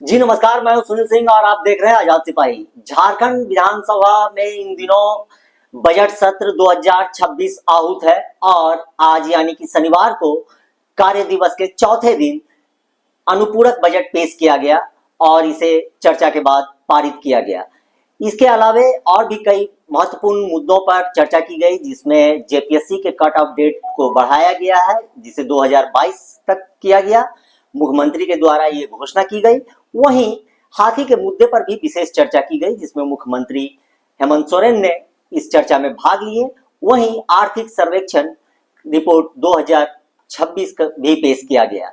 जी नमस्कार, मैं हूं सुनील सिंह और आप देख रहे हैं आजाद सिपाही। झारखंड विधानसभा में इन दिनों बजट सत्र 2026 आहूत है और आज यानी कि शनिवार को कार्य दिवस के चौथे दिन अनुपूरक बजट पेश किया गया और इसे चर्चा के बाद पारित किया गया। इसके अलावे और भी कई महत्वपूर्ण मुद्दों पर चर्चा की गई, जिसमें जेपीएससी के कट ऑफ डेट को बढ़ाया गया है, जिसे 2022 तक किया गया। मुख्यमंत्री के द्वारा ये घोषणा की गई। वहीं हाथी के मुद्दे पर भी विशेष चर्चा की गई, जिसमें मुख्यमंत्री हेमंत सोरेन ने इस चर्चा में भाग लिए। वहीं आर्थिक सर्वेक्षण रिपोर्ट 2026 का भी पेश किया गया।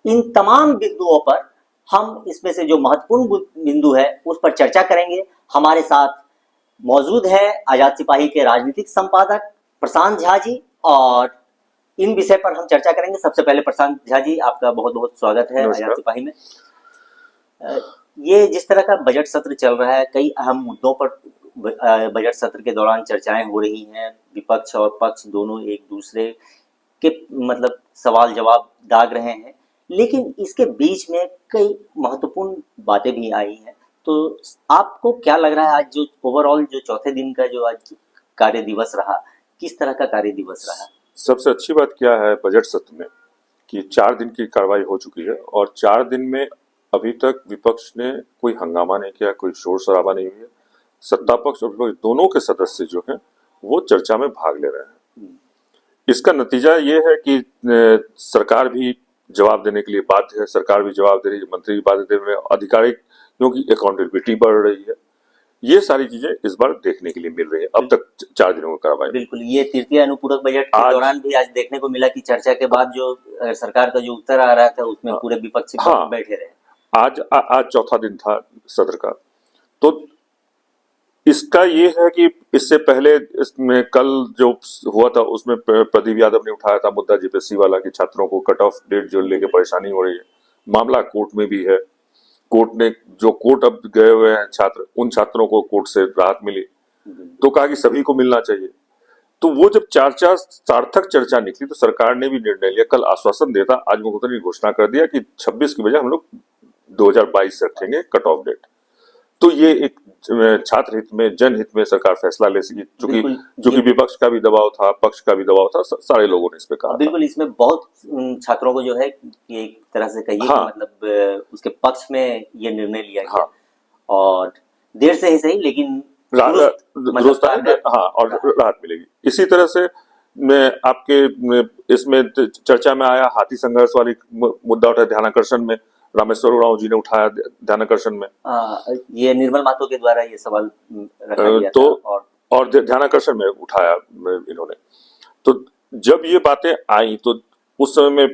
इन तमाम बिंदुओं पर हम इसमें से जो महत्वपूर्ण बिंदु है उस पर चर्चा करेंगे। हमारे साथ मौजूद है आजाद सिपाही के राजनीतिक संपादक प्रशांत झा जी और इन विषय पर हम चर्चा करेंगे। सबसे पहले प्रशांत झा जी, आपका बहुत बहुत स्वागत है आजाद सिपाही में। ये जिस तरह का बजट सत्र चल रहा है, कई अहम मुद्दों पर बजट सत्र के दौरान चर्चाएं हो रही हैं। विपक्ष और पक्ष दोनों एक दूसरे के मतलब सवाल जवाब दाग रहे हैं, लेकिन इसके बीच में कई महत्वपूर्ण बातें भी आई हैं। तो आपको क्या लग रहा है, आज जो ओवरऑल जो चौथे दिन का जो आज कार्य दिवस रहा, किस तरह का कार्य दिवस रहा? सबसे अच्छी बात क्या है बजट सत्र में कि 4 दिन की कार्रवाई हो चुकी है और 4 दिन में अभी तक विपक्ष ने कोई हंगामा नहीं किया, कोई शोर शराबा नहीं हुआ। सत्ता पक्ष और विपक्ष दोनों के सदस्य जो हैं वो चर्चा में भाग ले रहे हैं। इसका नतीजा ये है कि सरकार भी जवाब देने के लिए बाध्य है, सरकार भी जवाब दे रही है, मंत्री भी बाध्य दे रहे हैं, आधिकारिक क्योंकि अकाउंटेबिलिटी बढ़ रही है। ये सारी चीजें इस बार देखने के लिए मिल रही है अब तक 4 दिनों का कार्रवाई। बिल्कुल, ये तृतीय अनुपूरक बजट के दौरान भी आज देखने को मिला कि चर्चा के बाद जो सरकार का जो उत्तर आ रहा था उसमें पूरे विपक्षी बैठे रहे। आज चौथा दिन था सत्र का। तो इसका ये है कि इससे पहले इसमें कल जो हुआ था उसमें प्रदीप यादव ने उठाया था मुद्दा जेपीएससी वाला कि छात्रों को कट ऑफ डेट जो लेके परेशानी हो रही है। मामला कोर्ट में भी है। कोर्ट अब गए हुए हैं छात्र, उन छात्रों को कोर्ट से राहत मिली तो कहा कि सभी को मिलना चाहिए। तो वो जब चर्चा सार्थक चर्चा निकली तो सरकार ने भी निर्णय लिया, कल आश्वासन देता, आज मुख्यमंत्री ने घोषणा कर दिया कि 26 की बजाय हम लोग 2022 से रखेंगे कट ऑफ डेट। तो ये एक छात्र हित में, जनहित में सरकार फैसला ले सकी, जो कि विपक्ष का भी दबाव था, पक्ष का भी दबाव था, सारे लोगों ने इस पे कहा। बिल्कुल, इसमें बहुत छात्रों को जो है एक तरह से कहिए मतलब उसके पक्ष में ये निर्णय लिया गया और देर से ही सही लेकिन और राहत मिलेगी। इसी तरह से मैं आपके इसमें चर्चा में आया हाथी संघर्ष वाली मुद्दा उठा, ध्यानाकर्षण में रामेश्वर उरांव जी ने उठाया ध्यानाकर्षण में। ये निर्मल महतो के द्वारा ये सवाल रखा गया तो था और ध्यानाकर्षण में उठाया इन्होंने। तो जब ये बातें आई तो उस समय में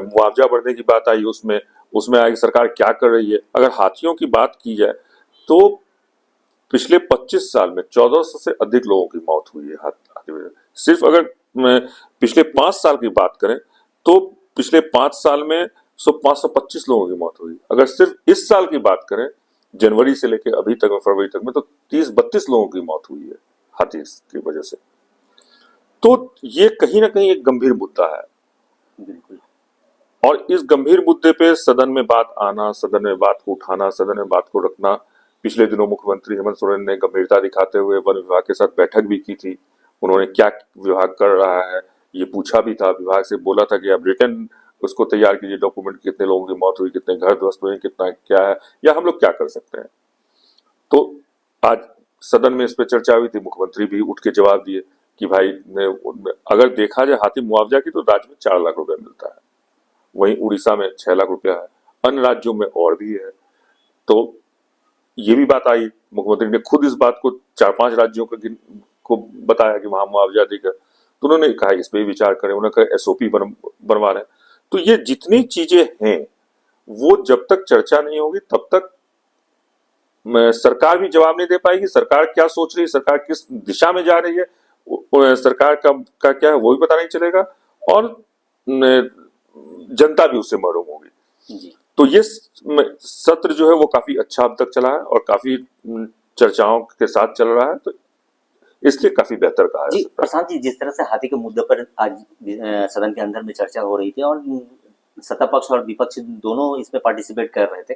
मुआवजा बढ़ने की बात आई, उसमें आई सरकार क्या कर रही है। अगर हाथियों की बात की जाए तो पिछले 25 साल में 1400 से अधिक लोगों की मौत हुई है हाथी वजह। सिर्फ अगर पिछले 5 साल की बात करें तो पिछले 5 साल में 525 लोगों की मौत हुई। अगर सिर्फ इस साल की बात करें जनवरी से लेकर अभी तक फरवरी तक में तो 30-32 लोगों की मौत हुई है हाथी की वजह से। तो ये कहीं ना कहीं एक गंभीर मुद्दा है। बिल्कुल। और इस गंभीर मुद्दे पे सदन में बात आना, सदन में बात को उठाना, सदन में बात को रखना। पिछले दिनों मुख्यमंत्री हेमंत सोरेन ने गंभीरता दिखाते हुए वन विभाग के साथ बैठक भी की थी। उन्होंने क्या विभाग कर रहा है ये पूछा भी था, विभाग से बोला था कि आप रिटर्न उसको तैयार कीजिए, डॉक्यूमेंट, कितने लोगों की मौत हुई, कितने घर ध्वस्त हुए, कितना क्या है या हम लोग क्या कर सकते हैं। तो आज सदन में इस पर चर्चा हुई थी, मुख्यमंत्री भी उठ के जवाब दिए कि भाई अगर देखा जाए हाथी मुआवजा की तो राज्य में 4 लाख रुपया मिलता है, वहीं उड़ीसा में 6 लाख रुपया है, अन्य राज्यों में और भी है। तो ये भी बात आई, मुख्यमंत्री ने खुद इस बात को 4-5 राज्यों को बताया कि वहां मुआवजा देकर, तो उन्होंने कहा इस पे विचार करें। उन्होंने कहा एसओपी बनवा रहे हैं। तो ये जितनी चीजें हैं वो जब तक चर्चा नहीं होगी तब तक सरकार भी जवाब नहीं दे पाएगी। सरकार क्या सोच रही है, सरकार किस दिशा में जा रही है, सरकार का क्या है वो भी पता नहीं चलेगा और जनता भी उससे महरूम होगी। तो ये सत्र जो है वो काफी अच्छा अब तक चला है और काफी चर्चाओं के साथ चल रहा है, तो इसलिए काफी बेहतर कहा जी। प्रशांत जी, जिस तरह से हाथी के मुद्दे पर आज सदन के अंदर में चर्चा हो रही थी और सत्ता पक्ष और विपक्ष दोनों इसमें पार्टिसिपेट कर रहे थे।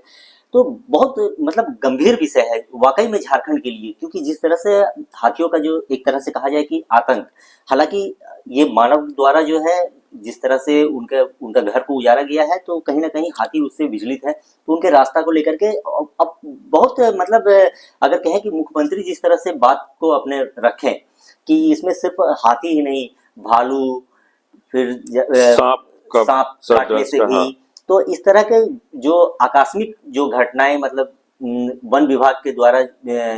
तो बहुत मतलब गंभीर विषय है वाकई में झारखंड के लिए, क्योंकि जिस तरह से हाथियों का जो एक तरह से कहा जाए कि आतंक, हालांकि ये मानव द्वारा जो है जिस तरह से उनका उनका घर को उजाड़ा गया है, तो कहीं ना कहीं हाथी उससे विचलित है, तो उनके रास्ता को लेकर के अब बहुत मतलब अगर कहें कि मुख्यमंत्री जिस तरह से बात को अपने रखें कि इसमें सिर्फ हाथी ही नहीं, भालू, फिर सांप का सांप काटने से हाँ। भी, तो इस तरह के जो आकस्मिक जो घटनाएं मतलब वन विभाग के द्वारा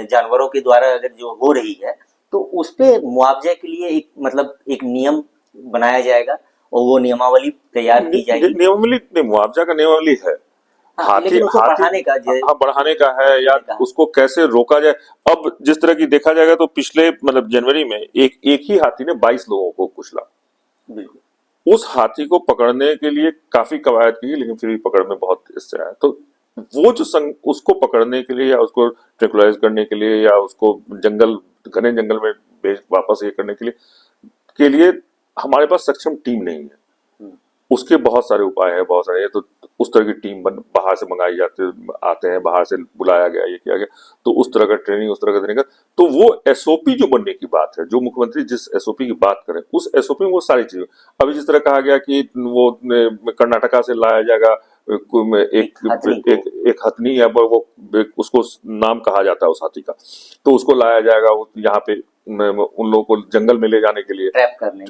जानवरों के द्वारा अगर जो हो रही है, तो उस पे मुआवजे के लिए एक मतलब एक नियम बनाया जाएगा और वो नियमावली तैयार की जाएगी। नियमावली नहीं, मुआवजा का नियमावली है। हाँ, लेकिन उसको बढ़ाने का हाँ, बढ़ाने का है या उसको कैसे रोका जाए। अब जिस तरह की देखा जाएगा तो पिछले मतलब जनवरी में एक ही हाथी ने 22 लोगों को कुचला। बिल्कुल। उस हाथी को पकड़ने के लिए काफी कवायद की, लेकिन फिर भी पकड़ में बहुत इससे आया। तो वो जो उसको पकड़ने के लिए या उसको ट्रैंकुलाइज करने के लिए या उसको घने जंगल में वापस ये करने के लिए हमारे पास सक्षम टीम नहीं है। उसके बहुत सारे उपाय हैं, बहुत सारे, तो उस तरह की टीम बाहर से मंगाई आते हैं, बाहर से बुलाया गया, ये किया गया, तो उस तरह का ट्रेनिंग, उस तरह का देने का, तो वो एसओपी जो बनने की बात है, जो मुख्यमंत्री जिस एसओपी की बात करें, उस एसओपी में वो सारी चीजें, अभी जिस तरह कहा गया कि वो कर्नाटका से लाया जाएगा एक हथनी या वो उसको नाम कहा जाता है उस हाथी का, तो उसको लाया जाएगा यहाँ पे उन लोगों को जंगल में ले जाने के लिए, ट्रैप करने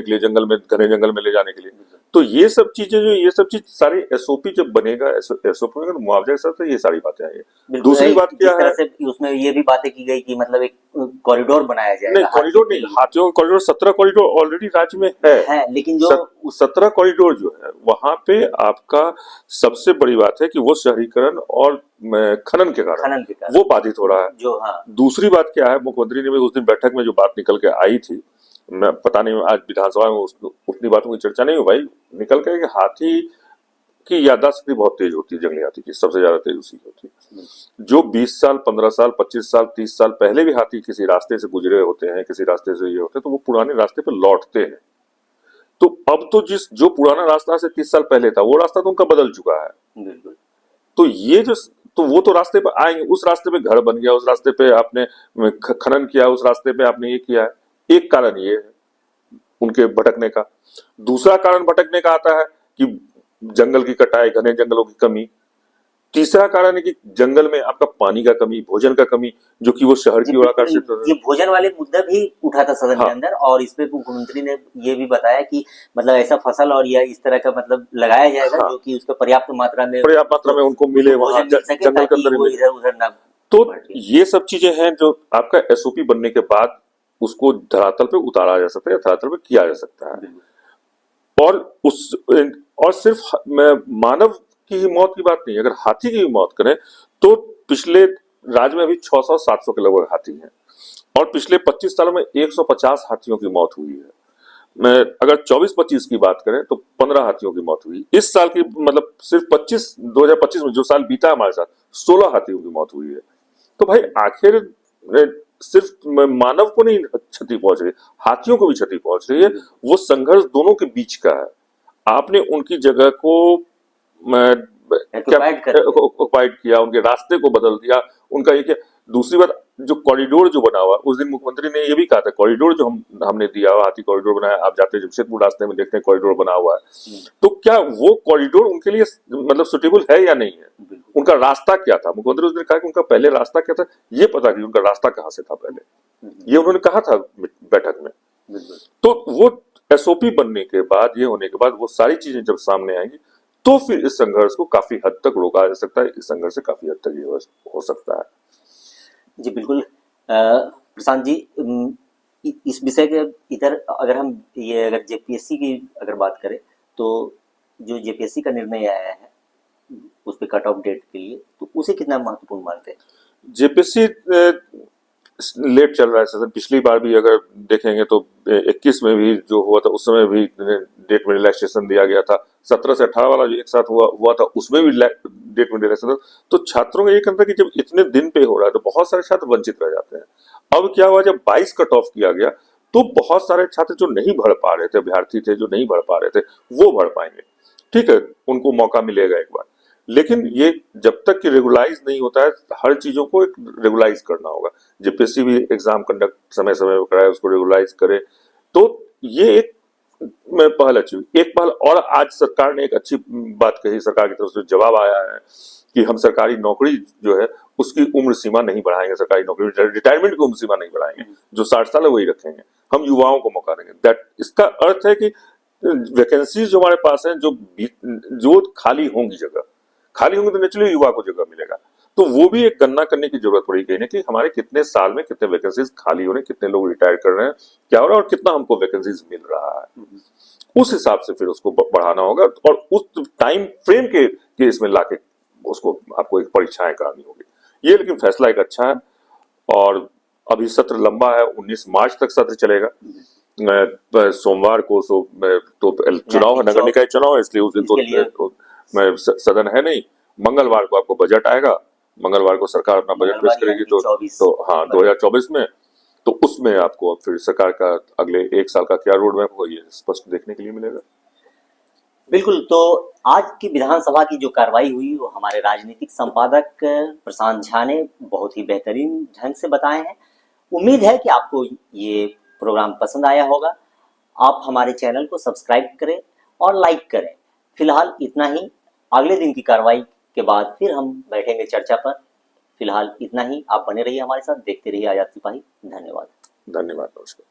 के लिए, घने जंगल में ले जाने के लिए। तो ये सब चीज सारी एसओपी जब बनेगा, एसओपी में मुआवजा के साथ ये सारी बातें आएंगी। दूसरी बात क्या है, उसमें ये भी बातें की गई कि मतलब एक कॉरिडोर बनाया जाएगा। नहीं, कॉरिडोर नहीं, हाथियों का कॉरिडोर 17 कॉरिडोर ऑलरेडी राज्य में है, लेकिन जो 17 कॉरिडोर जो है वहां पे आपका सबसे बड़ी बात है कि वो शहरीकरण और खनन के कारण वो बाधित हो रहा है। जो हाँ। दूसरी बात क्या है, मुख्यमंत्री ने भी उस दिन बैठक में जो बात निकल के आई थी, मैं पता नहीं आज विधानसभा में उतनी बातों की चर्चा नहीं हो भाई, निकल के कि हाथी की याददाश्त शक्ति बहुत तेज होती है, जंगली हाथी की सबसे ज्यादा तेज उसी की होती है। जो 20 साल 15 साल 25 साल 30 साल पहले भी हाथी किसी रास्ते से गुजरे होते हैं, किसी रास्ते से ये होते हैं, तो वो पुराने रास्ते पे लौटते हैं। तो अब तो जो पुराना रास्ता से 30 साल पहले था, वो रास्ता तो उनका बदल चुका है। तो ये जो तो वो तो रास्ते पे आएंगे, उस रास्ते पे घर बन गया, उस रास्ते पे आपने खनन किया, उस रास्ते पे आपने ये किया है। एक कारण ये है उनके भटकने का। दूसरा कारण भटकने का आता है कि जंगल की कटाई, घने जंगलों की कमी। तीसरा कारण है कि जंगल में आपका पानी का कमी, भोजन का कमी, जो कि वो शहर की ओर आकर्षित हो रहा है। ये भोजन वाले मुद्दा भी उठा था सदन के अंदर, और इस पे मुख्यमंत्री ने ये भी बताया कि मतलब ऐसा फसल और या इस तरह का मतलब लगाया जाएगा जो कि उसको पर्याप्त मात्रा में उनको मिले, वहां जंगल के अंदर इधर उधर ना। तो ये सब चीजें हैं जो आपका एसओपी बनने के बाद उसको धरातल पे उतारा जा सकता है, धरातल पे किया जा सकता है। और सिर्फ मानव की ही मौत की बात नहीं, अगर हाथी की भी मौत करें तो पिछले राज्य में अभी 600-700 के लगभग हाथी हैं, और पिछले 25 सालों में 150 हाथियों की मौत हुई है। मैं अगर 24-25 की बात करें तो 15 हाथियों की मौत हुई। इस साल की मतलब सिर्फ 2025 में जो साल बीता हमारे साथ, 16 हाथियों की मौत हुई है। तो भाई आखिर सिर्फ मानव को नहीं क्षति पहुंच रही, हाथियों को भी क्षति पहुंच रही है। वो संघर्ष दोनों के बीच का है। आपने उनकी जगह को ऑक्युपाइड किया, उनके रास्ते को बदल दिया, उनका ये क्या। दूसरी बात, जो कॉरिडोर जो बना हुआ, उस दिन मुख्यमंत्री ने ये भी कहा था, कॉरिडोर जो हमने दिया हुआ, हाथी कॉरिडोर बनाया, आप जाते जमशेदपुर रास्ते में देखते हैं कॉरिडोर बना हुआ है, तो क्या वो कॉरिडोर उनके लिए मतलब सुटेबल है या नहीं है? उनका रास्ता क्या था? मुख्यमंत्री उसने कहा कि उनका पहले रास्ता क्या था, ये पता कि उनका रास्ता कहाँ से था पहले, ये उन्होंने कहा था बैठक में। तो वो एसओपी बनने के बाद, ये होने के बाद, वो सारी चीजें जब सामने आएंगी तो फिर इस संघर्ष को काफी हद तक रोका जा सकता है, इस संघर्ष से काफी हद तक ये हो सकता है। जी बिल्कुल। प्रशांत जी, इस विषय के इधर अगर हम ये अगर जेपीएससी की अगर बात करें, तो जो जेपीएससी का निर्णय आया है उस पे कट ऑफ डेट के लिए, तो उसे कितना महत्वपूर्ण मानते हैं? जेपीएससी लेट चल रहा है सेशन। पिछली बार भी अगर देखेंगे तो 21 में भी जो हुआ था, उस समय भी डेट में रिलैक्सेशन दिया गया था। 17 से 18 वाला जो एक साथ हुआ था, उसमें भी डेट में रिलैक्सेशन। तो छात्रों का ये कहना था कि जब इतने दिन पे हो रहा है तो बहुत सारे छात्र वंचित रह जाते हैं। अब क्या हुआ, जब 22 कट ऑफ किया गया तो बहुत सारे छात्र जो नहीं भर पा रहे थे, अभ्यर्थी थे जो नहीं भर पा रहे थे, वो भर पाएंगे। ठीक है, उनको मौका मिलेगा एक बार, लेकिन ये जब तक कि रेगुलाइज नहीं होता है, हर चीजों को एक रेगुलाइज करना होगा। जेपीएससी भी एग्जाम कंडक्ट समय समय पर कराए, उसको रेगुलाइज करे, तो ये एक में पहल अच्छी हुई। एक पहल और आज सरकार ने एक अच्छी बात कही, सरकार की तरफ से जवाब आया है कि हम सरकारी नौकरी जो है उसकी उम्र सीमा नहीं बढ़ाएंगे, सरकारी नौकरी रिटायरमेंट की उम्र सीमा नहीं बढ़ाएंगे, जो 60 साल है वही रखेंगे, हम युवाओं को मौका देंगे। दैट इसका अर्थ है कि वैकेंसीज जो हमारे पास है, जो खाली होंगी, जगह खाली होंगी, तो नेचुरली युवा को जगह मिलेगा। तो वो भी एक गणना करने की जरूरत पड़ी कहीं ना कि हमारे कितने साल में कितने वैकेंसीज खाली हो रहे हैं, कितने लोग रिटायर कर रहे हैं, क्या हो रहा है और कितना हमको वैकेंसीज मिल रहा है। उस हिसाब से फिर उसको बढ़ाना होगा और उस टाइम फ्रेम के इसमें लाके उसको आपको एक परीक्षाएं करानी होगी। ये लेकिन फैसला एक अच्छा है। और अभी सत्र लंबा है, 19 मार्च तक सत्र चलेगा। सोमवार को चुनाव है, नगर निकाय चुनाव है, इसलिए उस दिन तो सदन है नहीं। मंगलवार को आपको बजट आएगा, मंगलवार को सरकार अपना बजट पेश करेगी, तो हाँ 2024 में, तो उसमें आपको फिर सरकार का अगले एक साल का क्या रोड मैप होगा ये स्पष्ट देखने के लिए मिलेगा। बिल्कुल। तो आज की विधानसभा की जो कार्रवाई हुई वो हमारे राजनीतिक संपादक प्रशांत झा ने बहुत ही बेहतरीन ढंग से बताए हैं। उम्मीद है कि आपको ये प्रोग्राम पसंद आया होगा। आप हमारे चैनल को सब्सक्राइब करें और लाइक करें। फिलहाल इतना ही। अगले दिन की कार्रवाई के बाद फिर हम बैठेंगे चर्चा पर। फिलहाल इतना ही। आप बने रहिए हमारे साथ, देखते रहिए आजाद सिपाही। धन्यवाद। धन्यवाद, नमस्कार।